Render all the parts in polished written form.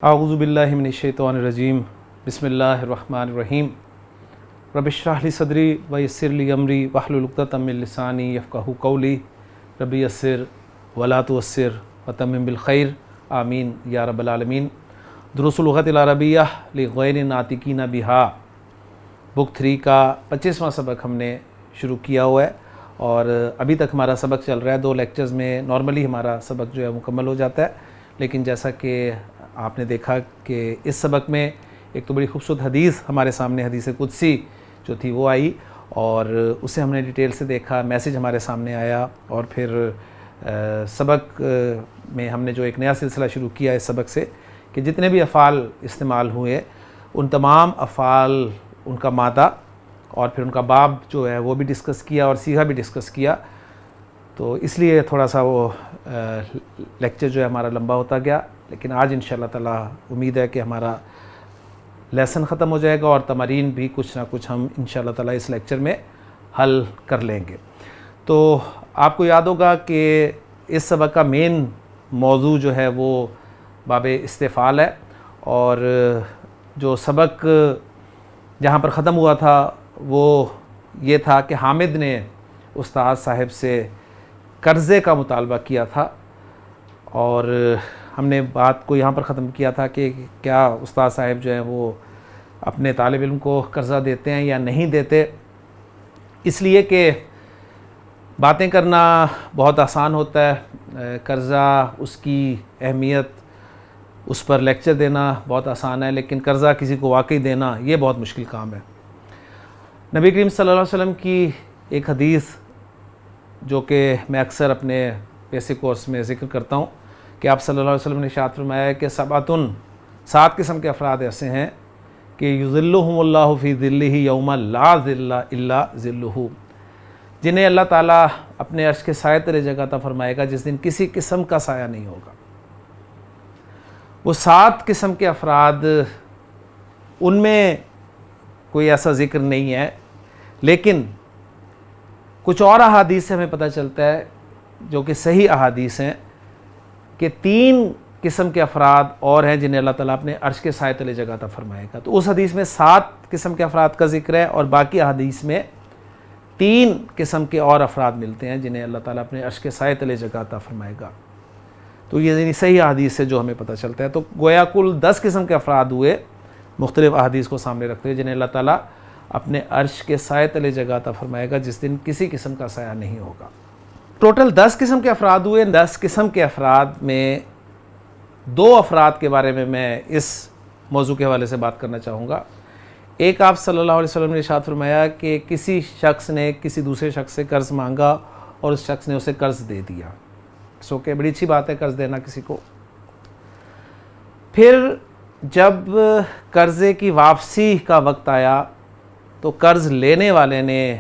اعوذ باللہ من الشیطان الرجیم بسم اللہ الرحمن الرحیم رب اشرح لی صدری ویسر لی امری واحلل عقدۃ من لسانی یفقہوا قولی رب یسر ولا تعسر وتمم بالخیر آمین یا رب العالمین۔ دروس اللغۃ العربیہ لغیر ناطقین بہا بک 3 کا 25واں سبق ہم نے شروع کیا ہوا ہے اور ابھی تک ہمارا سبق چل رہا ہے۔ 2 لیکچرز میں نارملی ہمارا سبق جو ہے مکمل ہو جاتا ہے، لیکن جیسا کہ آپ نے دیکھا کہ اس سبق میں ایک تو بڑی خوبصورت حدیث ہمارے سامنے، حدیث قدسی جو تھی وہ آئی اور اسے ہم نے ڈیٹیل سے دیکھا، میسیج ہمارے سامنے آیا اور پھر سبق میں ہم نے جو ایک نیا سلسلہ شروع کیا اس سبق سے کہ جتنے بھی افعال استعمال ہوئے ان تمام افعال، ان کا مادہ اور پھر ان کا باب جو ہے وہ بھی ڈسکس کیا اور صیغہ بھی ڈسکس کیا۔ تو اس لیے تھوڑا سا وہ لیکچر جو ہے ہمارا لمبا ہوتا گیا، لیکن آج انشاءاللہ تعالیٰ امید ہے کہ ہمارا لیسن ختم ہو جائے گا اور تمارین بھی کچھ نہ کچھ ہم انشاءاللہ تعالیٰ اس لیکچر میں حل کر لیں گے۔ تو آپ کو یاد ہوگا کہ اس سبق کا مین موضوع جو ہے وہ باب استفعال ہے اور جو سبق جہاں پر ختم ہوا تھا وہ یہ تھا کہ حامد نے استاد صاحب سے قرضے کا مطالبہ کیا تھا اور ہم نے بات کو یہاں پر ختم کیا تھا کہ کیا استاد صاحب جو ہیں وہ اپنے طالب علم کو قرضہ دیتے ہیں یا نہیں دیتے، اس لیے کہ باتیں کرنا بہت آسان ہوتا ہے، قرضہ اس کی اہمیت، اس پر لیکچر دینا بہت آسان ہے، لیکن قرضہ کسی کو واقعی دینا یہ بہت مشکل کام ہے۔ نبی کریم صلی اللہ علیہ وسلم کی ایک حدیث جو کہ میں اکثر اپنے بیسک کورس میں ذکر کرتا ہوں کہ آپ صلی اللہ علیہ وسلم نے ارشاد فرمایا ہے کہ 7 قسم کے افراد ایسے ہیں کہ یظلہم اللہ فی ظلہ یوم لا ظل الا ظلہ، جنہیں اللہ تعالیٰ اپنے عرش کے سائے تلے جگہ عطا فرمائے گا جس دن کسی قسم کا سایہ نہیں ہوگا۔ وہ 7 قسم کے افراد، ان میں کوئی ایسا ذکر نہیں ہے، لیکن کچھ اور احادیث سے ہمیں پتہ چلتا ہے جو کہ صحیح احادیث ہیں کہ 3 قسم کے افراد اور ہیں جنہیں اللہ تعالیٰ اپنے عرش کے سائے تلے جگہ عطا فرمائے گا۔ تو اس حدیث میں 7 قسم کے افراد کا ذکر ہے اور باقی احادیث میں 3 قسم کے اور افراد ملتے ہیں جنہیں اللہ تعالیٰ اپنے عرش کے سائے تلے جگہ عطا فرمائے گا۔ تو یہ یعنی صحیح احادیث سے جو ہمیں پتہ چلتا ہے، تو گویا کل 10 قسم کے افراد ہوئے مختلف احادیث کو سامنے رکھتے ہوئے جنہیں اللہ تعالیٰ اپنے عرش کے سائے تلے جگہ عطا فرمائے گا جس دن کسی قسم کا سایہ نہیں ہوگا۔ ٹوٹل 10 قسم کے افراد ہوئے۔ 10 قسم کے افراد میں 2 افراد کے بارے میں اس موضوع کے حوالے سے بات کرنا چاہوں گا۔ ایک، آپ صلی اللہ علیہ وسلم نے ارشاد فرمایا کہ کسی شخص نے کسی دوسرے شخص سے قرض مانگا اور اس شخص نے اسے قرض دے دیا۔ سو کہ بڑی اچھی بات ہے قرض دینا کسی کو۔ پھر جب قرضے کی واپسی کا وقت آیا تو قرض لینے والے نے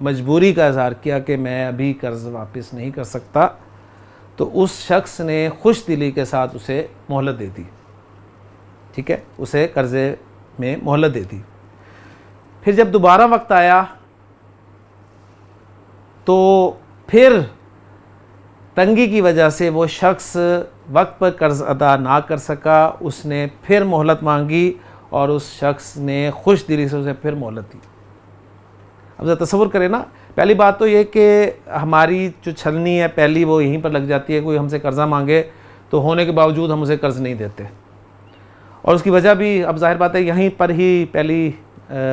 مجبوری کا اظہار کیا کہ میں ابھی قرض واپس نہیں کر سکتا، تو اس شخص نے خوش دلی کے ساتھ اسے مہلت دے دی، ٹھیک ہے، اسے قرضے میں مہلت دے دی۔ پھر جب دوبارہ وقت آیا تو پھر تنگی کی وجہ سے وہ شخص وقت پر قرض ادا نہ کر سکا، اس نے پھر مہلت مانگی اور اس شخص نے خوش دلی سے اسے پھر مہلت دی۔ اب ذرا تصور کریں نا، پہلی بات تو یہ کہ ہماری جو چھلنی ہے پہلی وہ یہیں پر لگ جاتی ہے، کوئی ہم سے قرضہ مانگے تو ہونے کے باوجود ہم اسے قرض نہیں دیتے، اور اس کی وجہ بھی اب ظاہر بات ہے یہیں پر ہی پہلی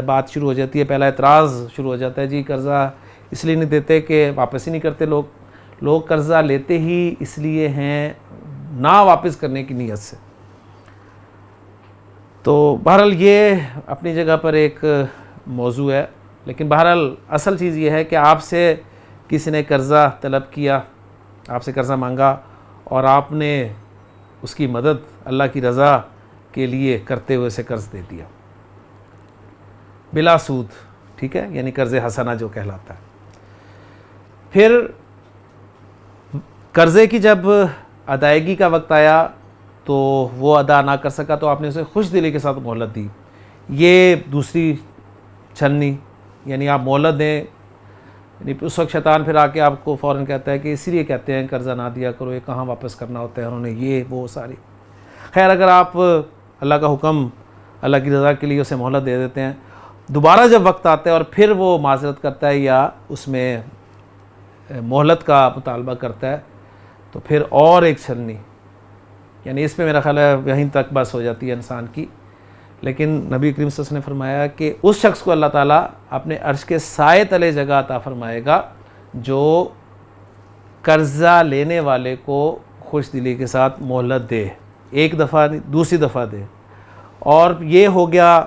بات شروع ہو جاتی ہے، پہلا اعتراض شروع ہو جاتا ہے، جی قرضہ اس لیے نہیں دیتے کہ واپس ہی نہیں کرتے لوگ قرضہ لیتے ہی اس لیے ہیں نہ واپس کرنے کی نیت سے۔ تو بہرحال یہ اپنی جگہ پر ایک موضوع ہے، لیکن بہرحال اصل چیز یہ ہے کہ آپ سے کسی نے قرضہ طلب کیا، آپ سے قرضہ مانگا اور آپ نے اس کی مدد اللہ کی رضا کے لیے کرتے ہوئے اسے قرض دے دیا بلا سود، ٹھیک ہے، یعنی قرض حسنہ جو کہلاتا ہے۔ پھر قرضے کی جب ادائیگی کا وقت آیا تو وہ ادا نہ کر سکا تو آپ نے اسے خوش دلی کے ساتھ مہلت دی۔ یہ دوسری چھلنی، یعنی آپ مہلت دیں، یعنی اس وقت شیطان پھر آ کے آپ کو فوراً کہتا ہے کہ اسی لیے کہتے ہیں قرضہ نہ دیا کرو، یہ کہاں واپس کرنا ہوتا ہے، انہوں نے یہ وہ ساری خیر اگر آپ اللہ کا حکم اللہ کی رضا کے لیے اسے مہلت دے دیتے ہیں، دوبارہ جب وقت آتا ہے اور پھر وہ معذرت کرتا ہے یا اس میں مہلت کا مطالبہ کرتا ہے تو پھر اور ایک چھلنی، یعنی اس پہ میرا خیال ہے یہیں تک بس ہو جاتی ہے انسان کی. لیکن نبی کریم صلی اللہ علیہ وسلم نے فرمایا کہ اس شخص کو اللہ تعالیٰ اپنے عرش کے سائے تلے جگہ عطا فرمائے گا جو قرضہ لینے والے کو خوش دلی کے ساتھ مہلت دے، ایک دفعہ دوسری دفعہ دے. اور یہ ہو گیا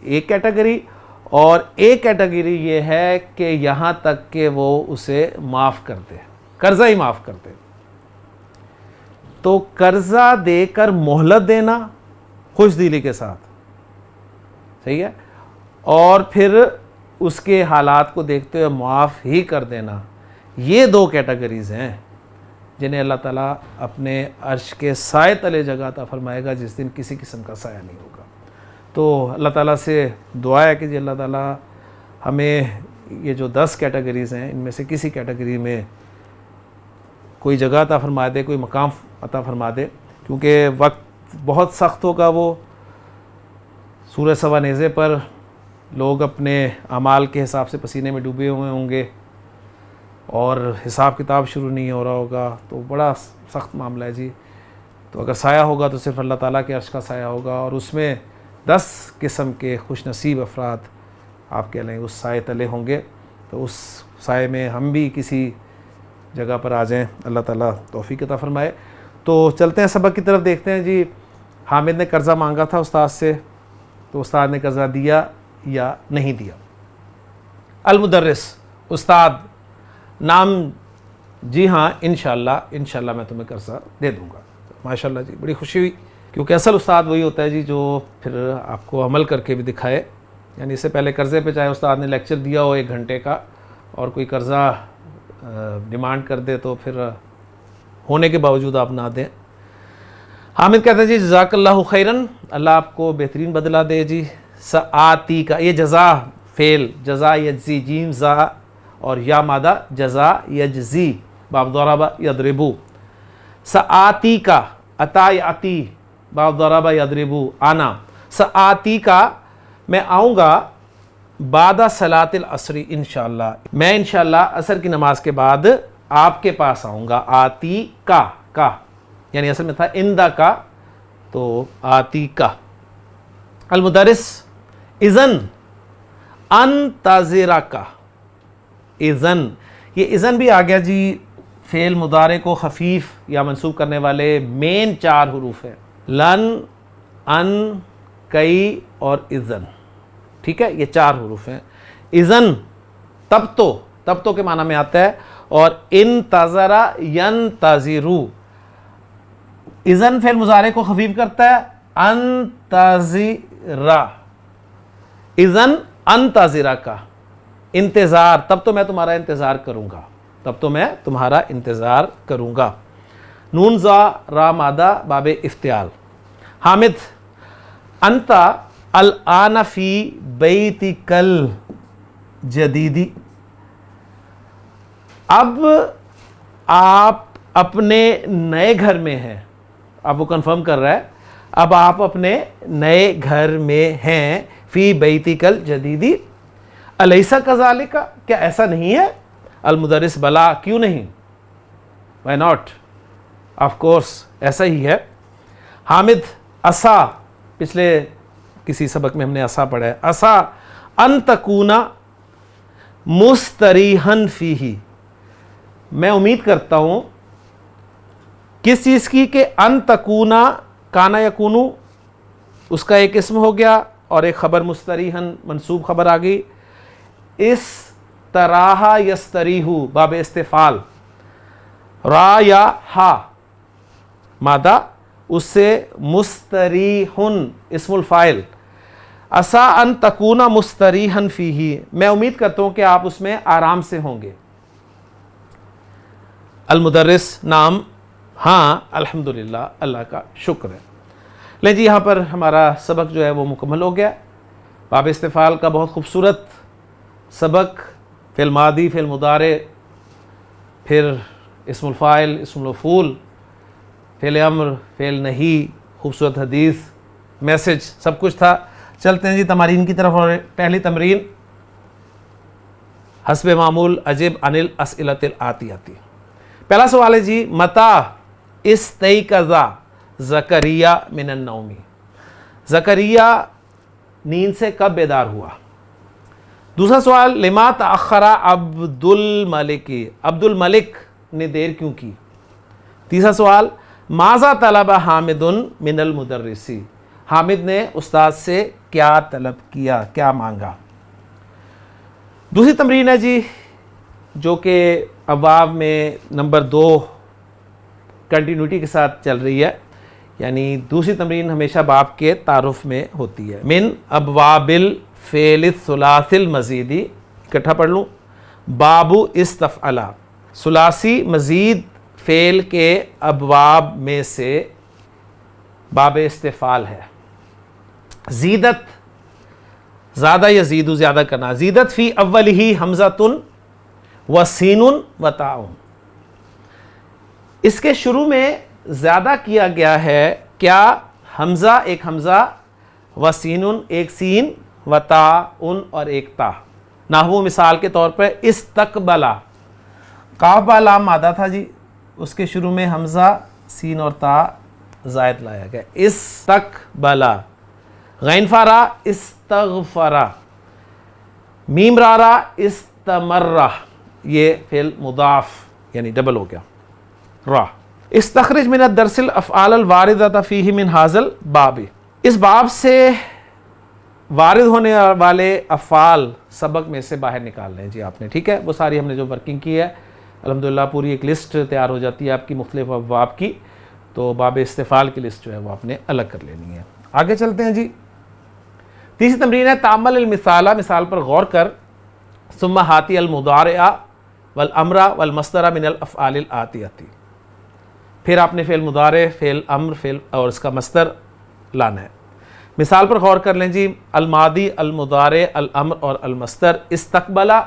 ایک کیٹیگری، اور ایک کیٹیگری یہ ہے کہ یہاں تک کہ وہ اسے معاف کر دے، قرضہ ہی معاف کر دے. تو قرضہ دے کر مہلت دینا خوش دلی کے ساتھ، صحیح ہے، اور پھر اس کے حالات کو دیکھتے ہوئے معاف ہی کر دینا، یہ دو کیٹیگریز ہیں جنہیں اللہ تعالیٰ اپنے عرش کے سائے تلے جگہ عطا فرمائے گا جس دن کسی قسم کا سایہ نہیں ہوگا. تو اللہ تعالیٰ سے دعا ہے کہ جی اللہ تعالیٰ ہمیں یہ جو 10 کیٹیگریز ہیں ان میں سے کسی کیٹیگری میں کوئی جگہ عطا فرما دے، کوئی مقام عطا فرما دے، کیونکہ وقت بہت سخت ہوگا. وہ سورہ سوا نیزے پر لوگ اپنے اعمال کے حساب سے پسینے میں ڈوبے ہوئے ہوں گے اور حساب کتاب شروع نہیں ہو رہا ہوگا، تو بڑا سخت معاملہ ہے جی. تو اگر سایہ ہوگا تو صرف اللہ تعالیٰ کے عرش کا سایہ ہوگا، اور اس میں 10 قسم کے خوش نصیب افراد آپ کہہ لیں اس سائے تلے ہوں گے. تو اس سائے میں ہم بھی کسی جگہ پر آ جائیں، اللہ تعالیٰ توفیق عطا فرمائے. تو چلتے ہیں سبق کی طرف، دیکھتے ہیں جی حامد نے قرضہ مانگا تھا استاد سے، تو استاد نے قرضہ دیا یا نہیں دیا. المدرس استاد، نام جی ہاں انشاءاللہ میں تمہیں قرضہ دے دوں گا. ماشاءاللہ جی، بڑی خوشی ہوئی، کیونکہ اصل استاد وہی ہوتا ہے جی جو پھر آپ کو عمل کر کے بھی دکھائے. یعنی اس سے پہلے قرضے پہ چاہے استاد نے لیکچر دیا ہو 1 گھنٹے کا اور کوئی قرضہ ڈیمانڈ کر دے تو پھر ہونے کے باوجود آپ نہ دیں. حامد کہتے ہیں جی جزاک اللہ خیرن، اللہ آپ کو بہترین بدلہ دے جی. سآتی کا یہ جزا فعل، جزا یجزی، جیم زا اور یا مادہ جزا یجزی، باب ضرب یضربو. سآتی کا عطا یاتی، باب ضرب یضربو آنا. سآتی کا میں آؤں گا بعد صلاۃ العصر انشاءاللہ، میں انشاءاللہ عصر کی نماز کے بعد آپ کے پاس آؤں گا. آتی کا یعنی اصل میں تھا اندہ کا، تو آتی کا. المدرس اذن انتظر کا، اذن، یہ اذن بھی آ گیا جی فعل مضارع کو خفیف یا منصوب کرنے والے مین 4 حروف ہیں، لن، ان، کئی اور اذن. ٹھیک ہے، یہ 4 حروف ہیں. اذن تب تو کے معنی میں آتا ہے، اور انتظر ینتظرو. اذن فعل مضارع کو خفیف کرتا ہے، انتظرا. اذن انتظرا کا انتظار، تب تو میں تمہارا انتظار کروں گا. نون زا را مادہ باب افتعال. حامد انت الآن فی بیتک الجدید، اب آپ اپنے نئے گھر میں ہیں. اب وہ کنفرم کر رہا ہے، اب آپ اپنے نئے گھر میں ہیں. فی بیتک الجدید الیس کذالک، کیا ایسا نہیں ہے؟ المدرس بلا، کیوں نہیں، وائی ناٹ، آف کورس ایسا ہی ہے. حامد عسا، پچھلے کسی سبق میں ہم نے عسا پڑھا ہے. عسا ان تکون مستریحا فیہ، میں امید کرتا ہوں کس چیز کی، کہ ان تکونا، کانا یکونو اس کا ایک اسم ہو گیا اور ایک خبر مستریحن منصوب خبر آ گئی. اس طرح یستریحو باب استفعال، را یا ہا مادہ اس سے مستریحن اسم الفاعل. عسا ان تکونا مستریحا فیہ، میں امید کرتا ہوں کہ آپ اس میں آرام سے ہوں گے. المدرس نام ہاں الحمدللہ، اللہ کا شکر ہے. لیں جی یہاں پر ہمارا سبق جو ہے وہ مکمل ہو گیا. باب استفعال کا بہت خوبصورت سبق، فعل ماضی، فعل مضارع، پھر اسم الفاعل، اسم المفعول، فعل امر، فعل نہی، خوبصورت حدیث، میسج، سب کچھ تھا. چلتے ہیں جی تمارین کی طرف. اور پہلی تمرین حسب معمول اجب عن الاسئلۃ الآتیۃ. پہلا سوال ہے جی متى استيقظ زکریا من النوم. زکریا نیند سے کب بیدار ہوا؟ دوسرا سوال لما تأخر عبد الملک. عبد الملک نے دیر کیوں کی؟ تیسرا سوال ماذا طلب حامد من المدرس. حامد نے استاد سے کیا طلب کیا، کیا مانگا؟ دوسری تمرین ہے جی جو کہ ابواب میں نمبر 2 کنٹینیوٹی کے ساتھ چل رہی ہے، یعنی دوسری تمرین ہمیشہ باب کے تعارف میں ہوتی ہے. من ابواب الفعل الثلاثی المزیدی. اکٹھا پڑھ لوں. باب استفعل، ثلاثی مزید فعل کے ابواب میں سے باب استفعال ہے. زیدت، زیادہ یزید، زیادہ کرنا. زیدت فی اولہ حمزۃ و سین و تاء. اس کے شروع میں زیادہ کیا گیا ہے کیا؟ حمزہ، ایک حمزہ، و سین، ایک سین، و تاء، اور ایک تا. نحو مثال کے طور پر استقبلا، قاف با لام مادہ تھا جی، اس کے شروع میں حمزہ، سین اور تا زائد لایا گیا. استقبلا. غین فارا استغفرا. میم رارا استمرہ. یہ فعل مضاف یعنی ڈبل ہو گیا. را. استخرج من الدرس الافعال الواردۃ فیہ من ھذا الباب. اس باب سے وارد ہونے والے افعال سبق میں سے باہر نکال لیں جی آپ نے. ٹھیک ہے، وہ ساری ہم نے جو ورکنگ کی ہے الحمدللہ پوری ایک لسٹ تیار ہو جاتی ہے آپ کی مختلف ابواب کی. تو باب استفعال کی لسٹ جو ہے وہ آپ نے الگ کر لینی ہے. آگے چلتے ہیں جی. تیسری تمرین ہے تامل المثال. مثال پر غور کر. ثم ہاتی المضارع والامر والمصدر من الافعال الآتیۃ. پھر آپ نے فعل مضارع، فعل امر، فعل اور اس کا مصدر لانا ہے. مثال پر غور کر لیں جی. الماضی، المضارع، الامر اور المصدر. استقبلا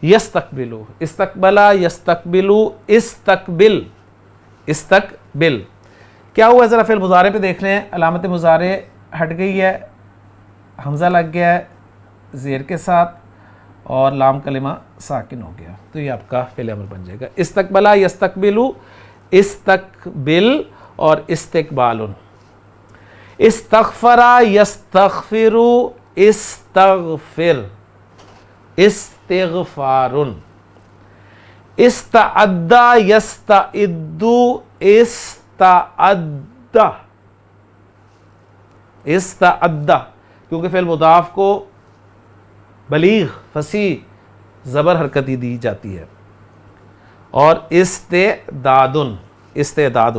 یستقبلو. استقبلا یستقبلو. استقبل. استقبل. کیا ہوا ذرا فعل مضارع پہ دیکھ لیں. علامت مضارع ہٹ گئی ہے، حمزہ لگ گیا ہے زیر کے ساتھ اور لام کلمہ ساکن ہو گیا، تو یہ آپ کا فعل امر بن جائے گا. استقبلا یستقبلو. استقبل اور استقبال. استغفرا یستغفرو. استغفر. استغفار. استعدہ یستعدو. استعدہ. استعدہ کیونکہ فعل مضاف کو بلیغ، فصیح زبر حرکت دی جاتی ہے. اور استعداد. استعداد.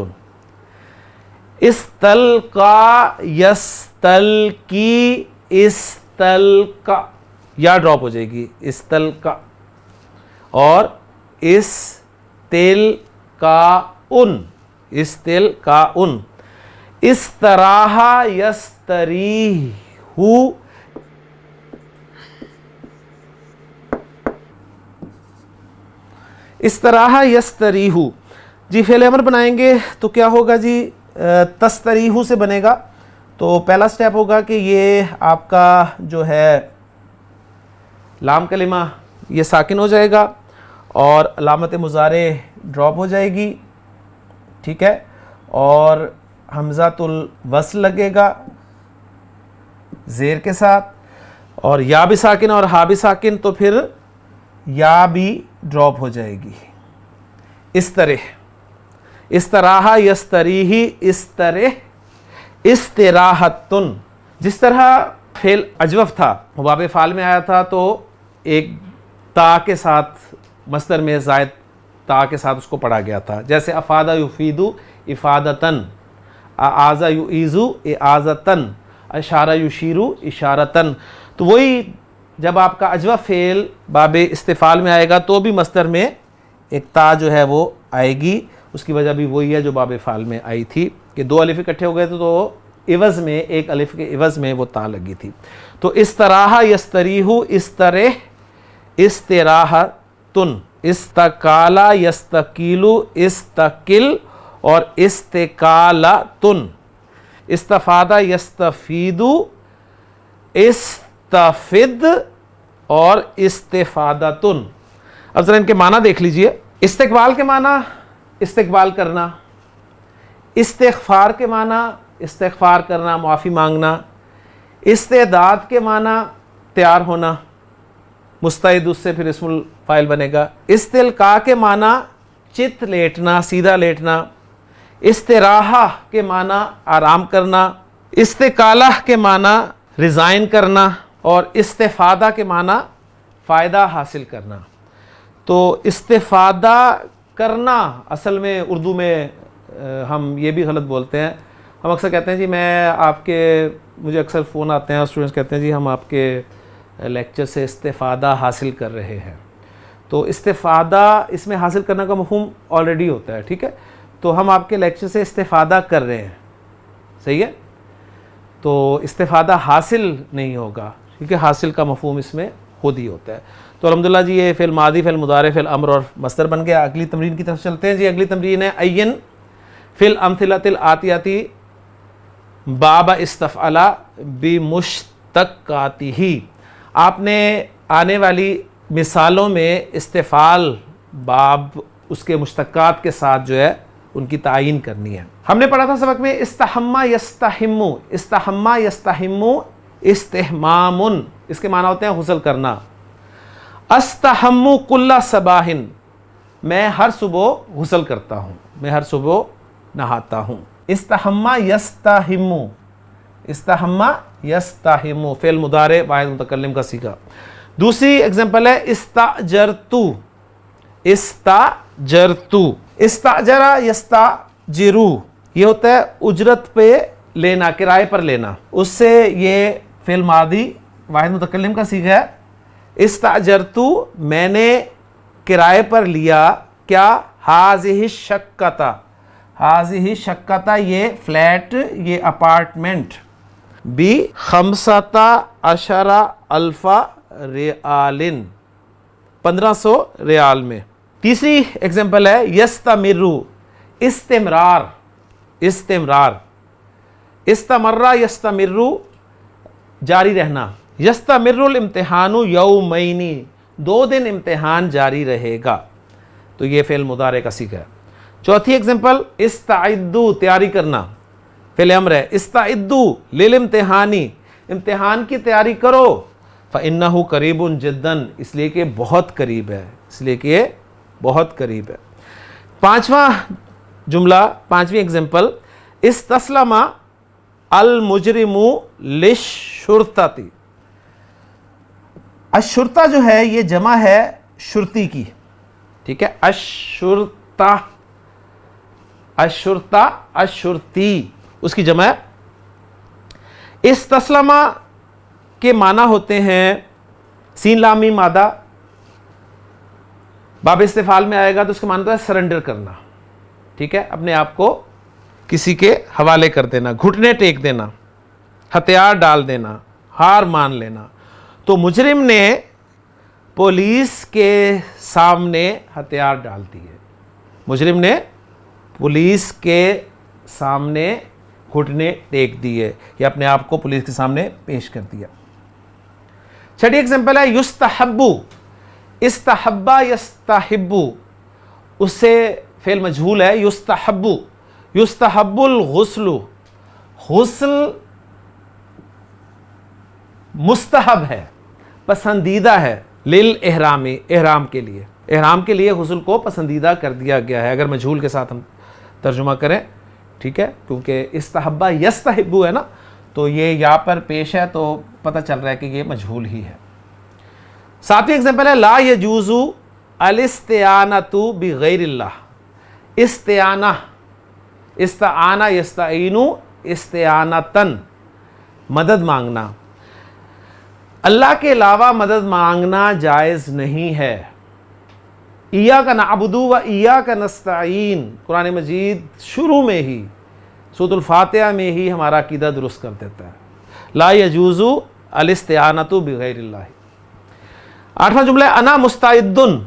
استلقا یستلقی. استلقا یا ڈراپ ہو جائے گی. استلقا. اور استلقاء. استلقاء. استراح یستریح. استراح یستریح. جی فعل امر بنائیں گے تو کیا ہوگا جی؟ تستریح سے بنے گا. تو پہلا سٹیپ ہوگا کہ یہ آپ کا جو ہے لام کلمہ یہ ساکن ہو جائے گا اور علامت مضارع ڈراپ ہو جائے گی. ٹھیک ہے، اور حمزۃ الوصل لگے گا زیر کے ساتھ، اور یا بھی ساکن اور ہا بھی ساکن، تو پھر یا بھی ڈراپ ہو جائے گی. اس طرح استراح یستریح. استرح. استراحتن. جس طرح فعل اجوف تھا وہ باب فعال میں آیا تھا تو ایک تا کے ساتھ مصدر میں زائد تا کے ساتھ اس کو پڑھا گیا تھا. جیسے افادہ یفیدو افادتن، اعاذ یعیذو اعاذتن، اشارہ یشیرو اشارتن. تو وہی جب آپ کا اجوف فعل باب استفعال میں آئے گا تو بھی مصدر میں ایک تا جو ہے وہ آئے گی. اس کی وجہ بھی وہی ہے جو باب فعال میں آئی تھی کہ 2 الف اکٹھے ہو گئے تھے تو عوض میں ایک الف کے عوض میں وہ تا لگی تھی. تو استراح یستریح. استرح. استراحتن. استقالا یستقیلو. استقل اور استقالتن. استفادہ یستفیدو، استفد اور استفادتن۔ اب ذرا ان کے معنی دیکھ لیجئے۔ استقبال کے معنی استقبال کرنا، استغفار کے معنی استغفار کرنا، معافی مانگنا، استعداد کے معنی تیار ہونا، مستعد اس سے پھر اسم الفاعل بنے گا۔ استلقاء کے معنی چت لیٹنا، سیدھا لیٹنا۔ استراحہ کے معنی آرام کرنا۔ استقالہ کے معنی ریزائن کرنا، اور استفادہ کے معنی فائدہ حاصل کرنا۔ تو استفادہ کرنا اصل میں اردو میں ہم یہ بھی غلط بولتے ہیں، ہم اکثر کہتے ہیں جی میں آپ کے، مجھے اکثر فون آتے ہیں اسٹوڈنٹس کہتے ہیں جی ہم آپ کے لیکچر سے استفادہ حاصل کر رہے ہیں۔ تو استفادہ اس میں حاصل کرنا کا مفہوم آلریڈی ہوتا ہے، ٹھیک ہے، تو ہم آپ کے لیکچر سے استفادہ کر رہے ہیں، صحیح ہے، تو استفادہ حاصل نہیں ہوگا کیونکہ حاصل کا مفہوم اس میں خود ہی ہوتا ہے۔ تو الحمدللہ جی یہ فعل ماضی، فعل مضارع، فعل امر اور مصدر بن گیا۔ اگلی تمرین کی طرف چلتے ہیں جی۔ اگلی تمرین ہے عین فی الامثلۃ الآتیۃ باب استفعل بمشتقاتہ۔ آپ نے آنے والی مثالوں میں استفعال باب اس کے مشتقات کے ساتھ جو ہے ان کی تعین کرنی ہے۔ ہم نے پڑھا تھا سبق میں استحمّ یستحم، استحمّ یستحم استحمام، اس کے معنی ہوتے ہیں غسل کرنا۔ استحم کل صباح، میں ہر صبح غسل کرتا ہوں، میں ہر صبح نہاتا ہوں۔ استحمّ یستحم، استحمّ یستحم فعل مضارع واحد متکلم کا صیغہ۔ دوسری ایگزامپل ہے استاجرتو، استاجرتو، استاجر یستاجرو، یہ ہوتا ہے اجرت پہ لینا، کرائے پر لینا، اس سے یہ فعل ماضی واحد متکلم کا صیغہ ہے۔ استاجرتو، میں نے کرائے پر لیا کیا؟ ہذہ الشقۃ، ہذہ الشقۃ یہ فلیٹ، یہ اپارٹمنٹ، ب15 الف ریال، 1500 ریال میں۔ تیسری ایگزامپل ہے یستمر، استمرار، استمرار، استمر یستمر جاری رہنا۔ یستمر الامتحان یومین، 2 دن امتحان جاری رہے گا، تو یہ فعل مضارع کا صیغہ ہے۔ چوتھی ایگزامپل استعدوا، تیاری کرنا، فعل امر ہے۔ استعدوا للامتحان، امتحان کی تیاری کرو، فإنہ قریب جدا، اس لیے کہ بہت قریب ہے، اس لیے کہ یہ بہت قریب ہے۔ پانچواں جملہ، پانچویں ایگزامپل استسلم المجرم للشرطۃ۔ الشرطہ جو ہے یہ جمع ہے شرطی کی، ٹھیک ہے، الشرطہ، الشرطہ، الشرطی اس کی جمع ہے۔ استسلم کے معنی ہوتے ہیں سین لام میم مادہ، باب استفعال میں آئے گا تو اس کا معنی ہوتا ہے سرنڈر کرنا، ٹھیک ہے، اپنے آپ کو کسی کے حوالے کر دینا، گھٹنے ٹیک دینا، ہتھیار ڈال دینا، ہار مان لینا۔ تو مجرم نے پولیس کے سامنے ہتھیار ڈال دیے، مجرم نے پولیس کے سامنے گھٹنے ٹیک دیے، یا اپنے آپ کو پولیس کے سامنے پیش کر دیا۔ چھٹی ایگزامپل ہے یستحب، استحب یستحب، اس سے فعل مجہول ہے یستحب، یستحب الغسل، غسل مستحب ہے، پسندیدہ ہے، للاحرام، احرام کے لیے، احرام کے لیے غسل کو پسندیدہ کر دیا گیا ہے، اگر مجہول کے ساتھ ہم ترجمہ کریں، ٹھیک ہے، کیونکہ استحبہ یستحب ہے نا، تو یہ یہاں پر پیش ہے تو پتہ چل رہا ہے کہ یہ مجہول ہی ہے۔ ساتویں ایگزامپل ہے لا یجوز الاستعانۃ بغیر اللہ، استعانہ، استعانہ یستعین استعانتن، مدد مانگنا، اللہ کے علاوہ مدد مانگنا جائز نہیں ہے۔ ایاک نعبد و ایاک نستعین، قرآن مجید شروع میں ہی سورۃ الفاتحہ میں ہی ہمارا عقیدہ درست کر دیتا ہے، لا یجوز الاستعانۃ بغیر اللہ۔ آٹھواں جملہ ہے انا مستعدن،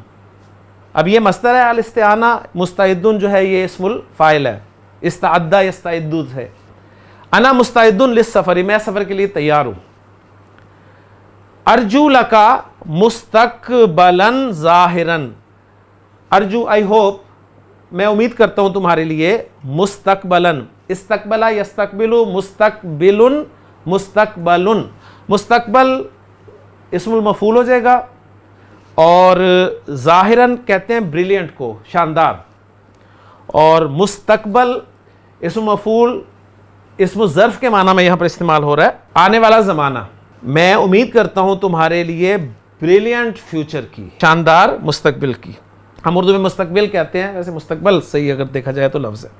اب یہ مصدر ہے، الاستعانہ، مستعدن جو ہے یہ اسم الفاعل ہے، استعد یستعد ہے۔ انا مستعدن للسفر، میں سفر کے لیے تیار ہوں. ارجو لکا مستقبلاً ظاہراً، ارجو آئی ہوپ، میں امید کرتا ہوں تمہارے لیے، مستقبلاً، استقبلا یستقبلو، مستقبلن، مستقبلن، مستقبل اسم المفعول ہو جائے گا، اور ظاہراً کہتے ہیں بریلینٹ کو، شاندار، اور مستقبل اسم مفعول اسم الظرف کے معنی میں یہاں پر استعمال ہو رہا ہے، آنے والا زمانہ. میں امید کرتا ہوں تمہارے لیے بریلینٹ فیوچر کی، شاندار مستقبل کی. ہم اردو میں مستقبل کہتے ہیں، ویسے مستقبل صحیح اگر دیکھا جائے تو لفظ ہے.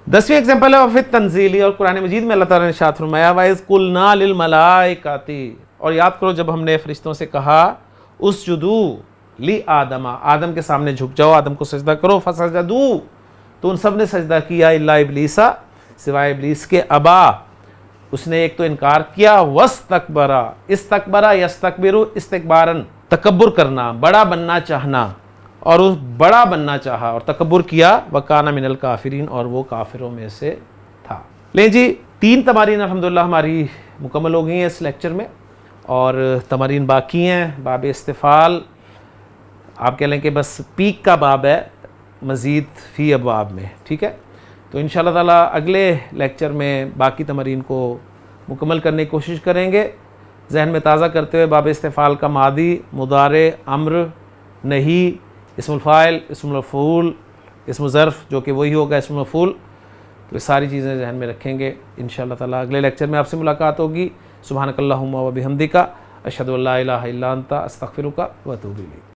10ویں ایگزامپل ہے وفی تنزیلی، اور قرآن مجید میں اللہ تعالیٰ نے ارشاد فرمایا وَإِذْ قُلْنَا لِلْمَلَائِكَةِ، اور یاد کرو جب ہم نے فرشتوں سے کہا اسجدوا لِآدَمَ، آدم کے سامنے جھک جاؤ، آدم کو سجدہ کرو، فسجدوا، تو ان سب نے سجدہ کیا، الا ابلیس، سوائے ابلیس کے، ابا، اس نے ایک تو انکار کیا، واستکبر، استکبر یستکبر استکبارن، تکبر کرنا، بڑا بننا چاہنا، اور اس بڑا بننا چاہا اور تکبر کیا، وکان من الکافرین، اور وہ کافروں میں سے تھا. لیں جی 3 تمارین الحمدللہ ہماری مکمل ہو گئی ہیں اس لیکچر میں، اور تمارین باقی ہیں. باب استفعال آپ کہہ لیں کہ بس پیک کا باب ہے، مزید فی ابواب میں، ٹھیک ہے. تو انشاءاللہ تعالیٰ اگلے لیکچر میں باقی تمارین کو مکمل کرنے کی کوشش کریں گے، ذہن میں تازہ کرتے ہوئے باب استفعال کا ماضی، مضارع، امر، نہی، اسم الفاعل، اسم المفعول، اسم الظرف جو کہ وہی ہوگا اسم المفعول، تو یہ ساری چیزیں ذہن میں رکھیں گے. انشاءاللہ تعالیٰ اگلے لیکچر میں آپ سے ملاقات ہوگی. سبحانک اللہم و بحمدک، اشہد ان لا الہ الا انت، استغفرک و اتوب الیک.